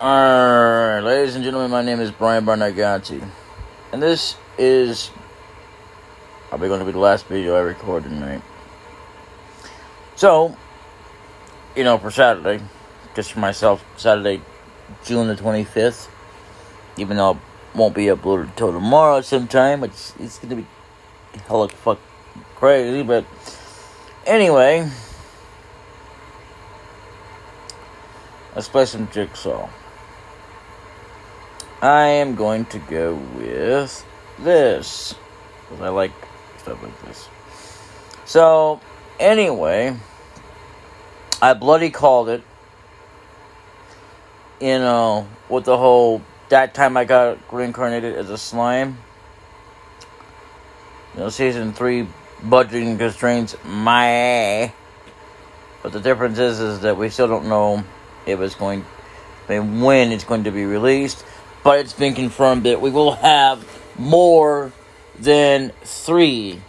Alright, ladies and gentlemen, my name is Brian Barnagati, and this is probably going to be the last video I record tonight. So, for Saturday, just for myself, Saturday, June the 25th, even though it won't be uploaded until tomorrow sometime, it's going to be hella fuck crazy, but anyway, let's play some Jigsaw. I am going to go with this, because I like stuff like this. So, anyway, I bloody called it, with the whole, that time I got reincarnated as a slime. Season 3 budgeting constraints, my. But the difference is that we still don't know when it's going to be released. But it's been confirmed that we will have more than 3.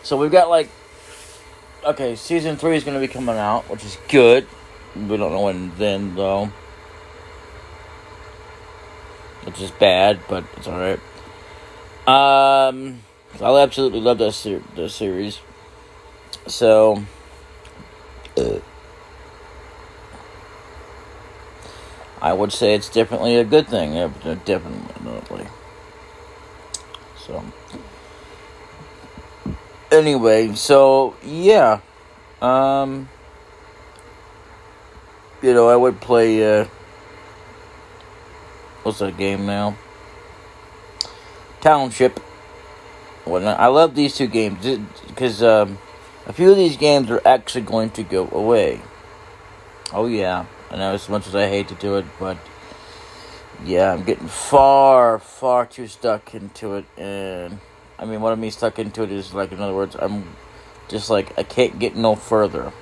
So we've got season 3 is going to be coming out, which is good. We don't know when then, though. Which is bad, but it's alright. I absolutely love this series. So, I would say it's definitely a good thing. Definitely. So, anyway, yeah. I would play, what's that game now? Township. I love these two games, because, a few of these games are actually going to go away. Oh, yeah. I know, as much as I hate to do it, but yeah, I'm getting far, far too stuck into it. And what I mean stuck into it is, in other words, I'm just I can't get no further.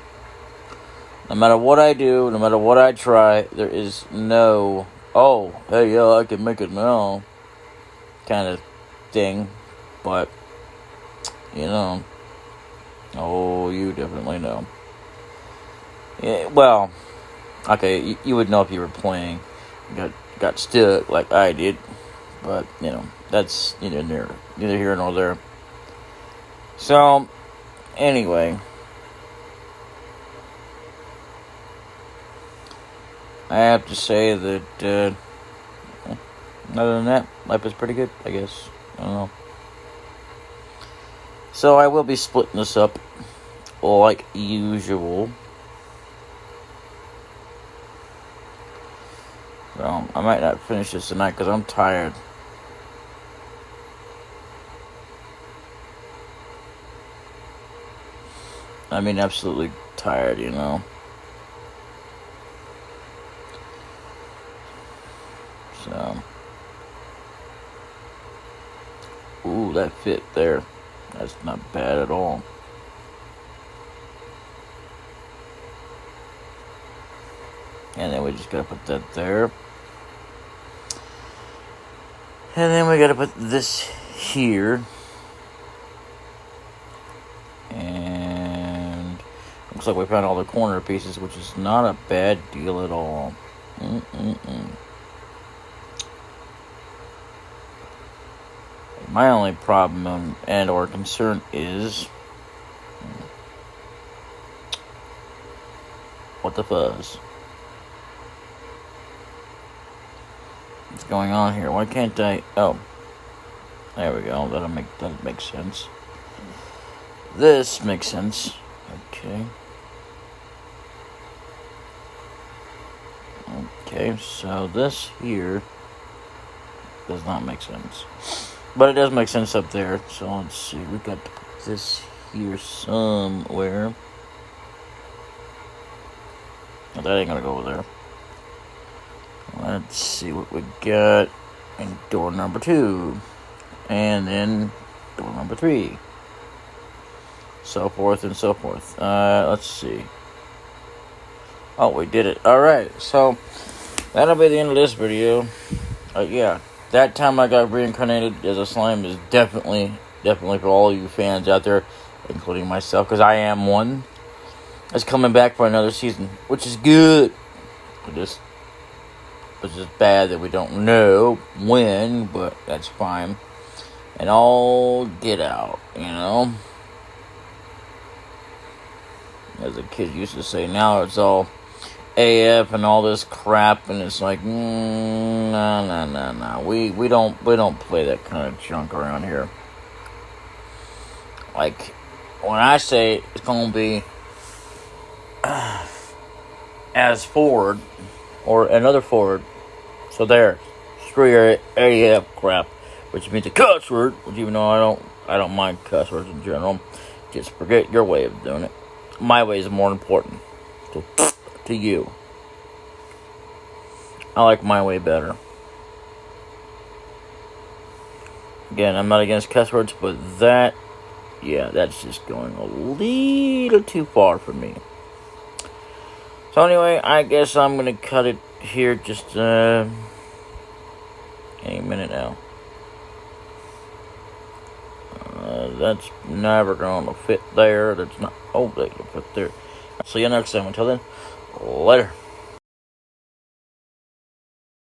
No matter what I do, no matter what I try, there is no, oh, hey, yeah, I can make it now kind of thing. But, oh, you definitely know. Yeah, well, okay, you would know if you were playing, got stuck like I did, but, that's neither here nor there. So, anyway, I have to say that, other than that, life is pretty good, I guess. I don't know. So, I will be splitting this up, like usual. So, I might not finish this tonight because I'm tired. Absolutely tired, So, ooh, that fit there. That's not bad at all. And then we just gotta put that there. And then we gotta put this here. And looks like we found all the corner pieces, which is not a bad deal at all. My only problem and or concern is what the fuzz? What's going on here? Why can't I? Oh, there we go. That makes sense. This makes sense. Okay. Okay, so this here does not make sense. But it does make sense up there. So let's see. We got to put this here somewhere. Oh, that ain't gonna go over there. Let's see what we got in door number 2. And then door number 3. So forth and so forth. Let's see. Oh, we did it. Alright, so that'll be the end of this video. Yeah, that time I got reincarnated as a slime is definitely for all you fans out there, including myself, because I am one. It's coming back for another season, which is good. It's just bad that we don't know when, but that's fine. And all get out, you know? As a kid used to say, now it's all AF and all this crap, and it's like, no. We don't play that kind of junk around here. Like, when I say it's gonna be as forward or another forward, so there, screw your AF crap, which means a cuss word. Which even though I don't mind cuss words in general, just forget your way of doing it. My way is more important to you. I like my way better. Again, I'm not against cuss words, but that's just going a little too far for me. So anyway, I guess I'm going to cut it here just any minute now. That's never going to fit there. That's not... Oh, they can fit there. See you next time. Until then, later.